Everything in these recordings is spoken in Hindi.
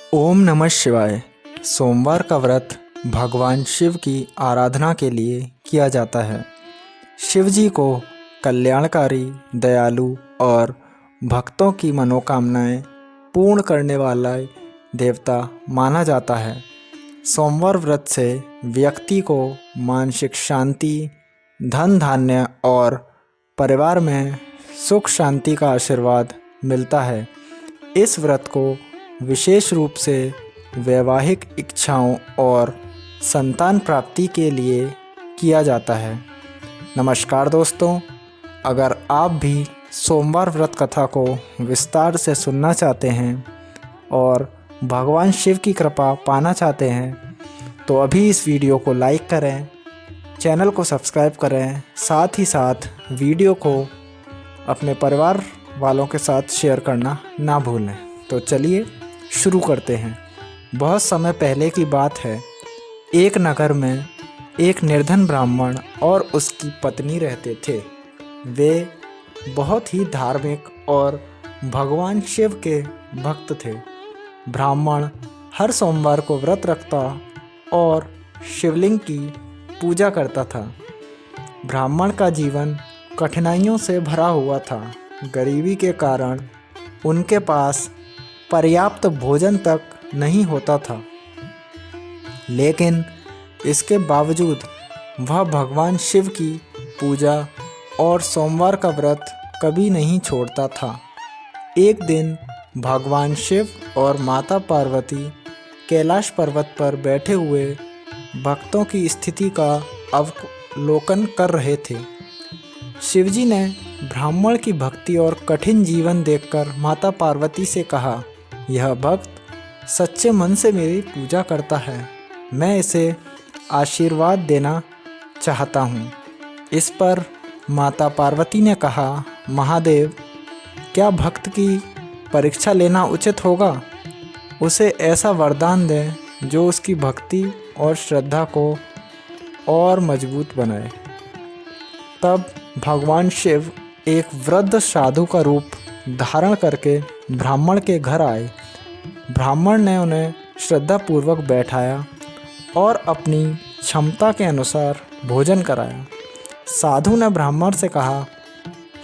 ओम नमः शिवाय। सोमवार का व्रत भगवान शिव की आराधना के लिए किया जाता है। शिव जी को कल्याणकारी, दयालु और भक्तों की मनोकामनाएं पूर्ण करने वाला देवता माना जाता है। सोमवार व्रत से व्यक्ति को मानसिक शांति, धन धान्य और परिवार में सुख शांति का आशीर्वाद मिलता है। इस व्रत को विशेष रूप से वैवाहिक इच्छाओं और संतान प्राप्ति के लिए किया जाता है। नमस्कार दोस्तों, अगर आप भी सोमवार व्रत कथा को विस्तार से सुनना चाहते हैं और भगवान शिव की कृपा पाना चाहते हैं तो अभी इस वीडियो को लाइक करें, चैनल को सब्सक्राइब करें, साथ ही साथ वीडियो को अपने परिवार वालों के साथ शेयर करना ना भूलें। तो चलिए शुरू करते हैं। बहुत समय पहले की बात है। एक नगर में एक निर्धन ब्राह्मण और उसकी पत्नी रहते थे। वे बहुत ही धार्मिक और भगवान शिव के भक्त थे। ब्राह्मण हर सोमवार को व्रत रखता और शिवलिंग की पूजा करता था। ब्राह्मण का जीवन कठिनाइयों से भरा हुआ था। गरीबी के कारण उनके पास पर्याप्त भोजन तक नहीं होता था, लेकिन इसके बावजूद वह भगवान शिव की पूजा और सोमवार का व्रत कभी नहीं छोड़ता था। एक दिन भगवान शिव और माता पार्वती कैलाश पर्वत पर बैठे हुए भक्तों की स्थिति का अवलोकन कर रहे थे। शिवजी ने ब्राह्मण की भक्ति और कठिन जीवन देखकर माता पार्वती से कहा, यह भक्त सच्चे मन से मेरी पूजा करता है। मैं इसे आशीर्वाद देना चाहता हूँ। इस पर माता पार्वती ने कहा, महादेव, क्या भक्त की परीक्षा लेना उचित होगा? उसे ऐसा वरदान दें जो उसकी भक्ति और श्रद्धा को और मजबूत बनाए। तब भगवान शिव एक वृद्ध साधु का रूप धारण करके ब्राह्मण के घर आए। ब्राह्मण ने उन्हें श्रद्धापूर्वक बैठाया और अपनी क्षमता के अनुसार भोजन कराया। साधु ने ब्राह्मण से कहा,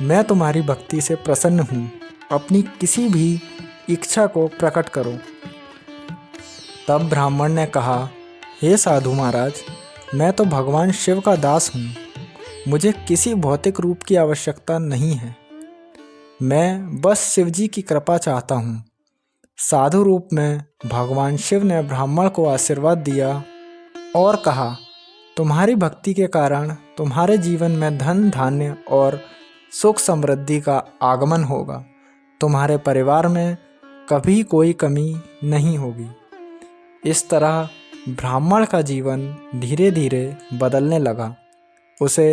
मैं तुम्हारी भक्ति से प्रसन्न हूँ, अपनी किसी भी इच्छा को प्रकट करो। तब ब्राह्मण ने कहा, हे साधु महाराज, मैं तो भगवान शिव का दास हूँ, मुझे किसी भौतिक रूप की आवश्यकता नहीं है। मैं बस शिवजी की कृपा चाहता हूँ। साधु रूप में भगवान शिव ने ब्राह्मण को आशीर्वाद दिया और कहा, तुम्हारी भक्ति के कारण तुम्हारे जीवन में धन धान्य और सुख समृद्धि का आगमन होगा। तुम्हारे परिवार में कभी कोई कमी नहीं होगी। इस तरह ब्राह्मण का जीवन धीरे धीरे बदलने लगा। उसे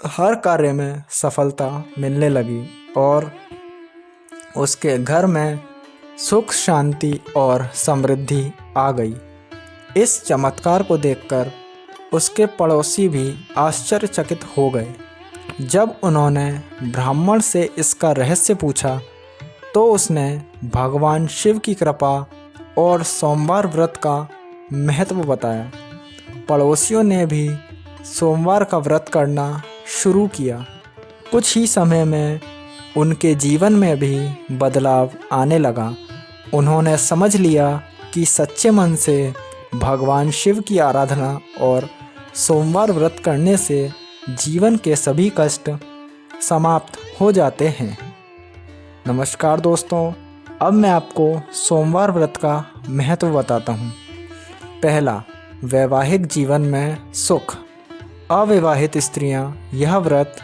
हर कार्य में सफलता मिलने लगी और उसके घर में सुख शांति और समृद्धि आ गई। इस चमत्कार को देखकर उसके पड़ोसी भी आश्चर्यचकित हो गए। जब उन्होंने ब्राह्मण से इसका रहस्य पूछा तो उसने भगवान शिव की कृपा और सोमवार व्रत का महत्व बताया। पड़ोसियों ने भी सोमवार का व्रत करना शुरू किया। कुछ ही समय में उनके जीवन में भी बदलाव आने लगा। उन्होंने समझ लिया कि सच्चे मन से भगवान शिव की आराधना और सोमवार व्रत करने से जीवन के सभी कष्ट समाप्त हो जाते हैं। नमस्कार दोस्तों, अब मैं आपको सोमवार व्रत का महत्व बताता हूँ। पहला, वैवाहिक जीवन में सुख। अविवाहित स्त्रियां यह व्रत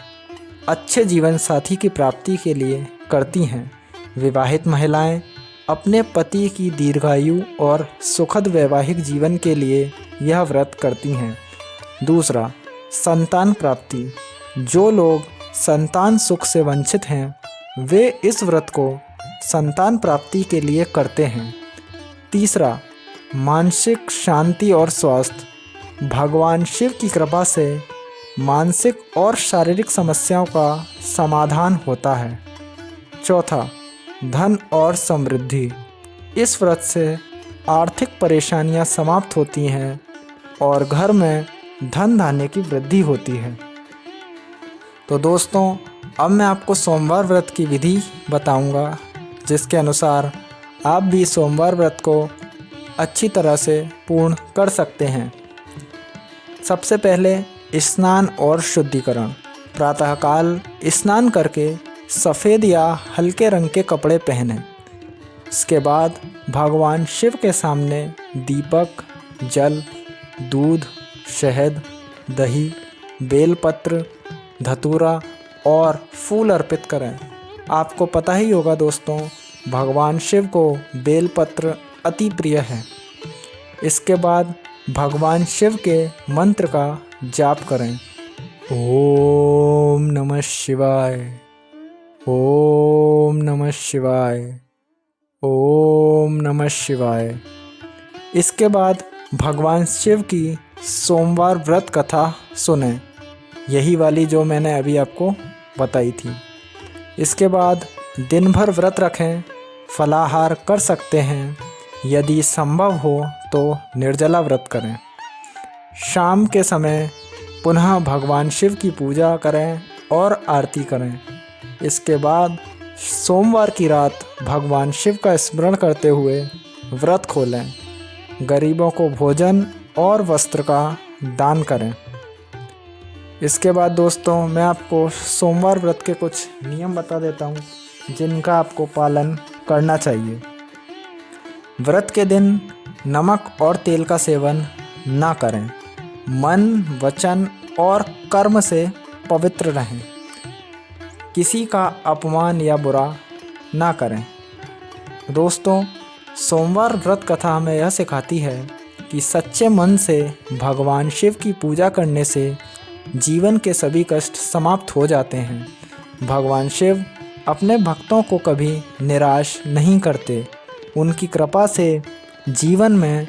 अच्छे जीवन साथी की प्राप्ति के लिए करती हैं। विवाहित महिलाएं अपने पति की दीर्घायु और सुखद वैवाहिक जीवन के लिए यह व्रत करती हैं। दूसरा, संतान प्राप्ति। जो लोग संतान सुख से वंचित हैं वे इस व्रत को संतान प्राप्ति के लिए करते हैं। तीसरा, मानसिक शांति और स्वास्थ्य। भगवान शिव की कृपा से मानसिक और शारीरिक समस्याओं का समाधान होता है। चौथा, धन और समृद्धि। इस व्रत से आर्थिक परेशानियां समाप्त होती हैं और घर में धन धान्य की वृद्धि होती है। तो दोस्तों, अब मैं आपको सोमवार व्रत की विधि बताऊंगा, जिसके अनुसार आप भी सोमवार व्रत को अच्छी तरह से पूर्ण कर सकते हैं। सबसे पहले स्नान और शुद्धिकरण। प्रातःकाल स्नान करके सफ़ेद या हल्के रंग के कपड़े पहनें। इसके बाद भगवान शिव के सामने दीपक, जल, दूध, शहद, दही, बेलपत्र, धतूरा और फूल अर्पित करें। आपको पता ही होगा दोस्तों, भगवान शिव को बेलपत्र अति प्रिय है। इसके बाद भगवान शिव के मंत्र का जाप करें। ओम नमः शिवाय, ओम नमः शिवाय, ओम नमः शिवाय। इसके बाद भगवान शिव की सोमवार व्रत कथा सुनें, यही वाली जो मैंने अभी आपको बताई थी। इसके बाद दिन भर व्रत रखें, फलाहार कर सकते हैं, यदि संभव हो तो निर्जला व्रत करें। शाम के समय पुनः भगवान शिव की पूजा करें और आरती करें। इसके बाद सोमवार की रात भगवान शिव का स्मरण करते हुए व्रत खोलें। गरीबों को भोजन और वस्त्र का दान करें। इसके बाद दोस्तों, मैं आपको सोमवार व्रत के कुछ नियम बता देता हूँ, जिनका आपको पालन करना चाहिए। व्रत के दिन नमक और तेल का सेवन ना करें। मन, वचन और कर्म से पवित्र रहें। किसी का अपमान या बुरा ना करें। दोस्तों, सोमवार व्रत कथा हमें यह सिखाती है कि सच्चे मन से भगवान शिव की पूजा करने से जीवन के सभी कष्ट समाप्त हो जाते हैं। भगवान शिव अपने भक्तों को कभी निराश नहीं करते। उनकी कृपा से जीवन में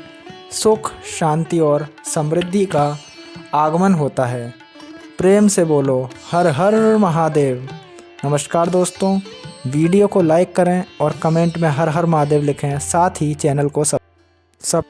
सुख, शांति और समृद्धि का आगमन होता है। प्रेम से बोलो हर हर महादेव। नमस्कार दोस्तों, वीडियो को लाइक करें और कमेंट में हर हर महादेव लिखें। साथ ही चैनल को सब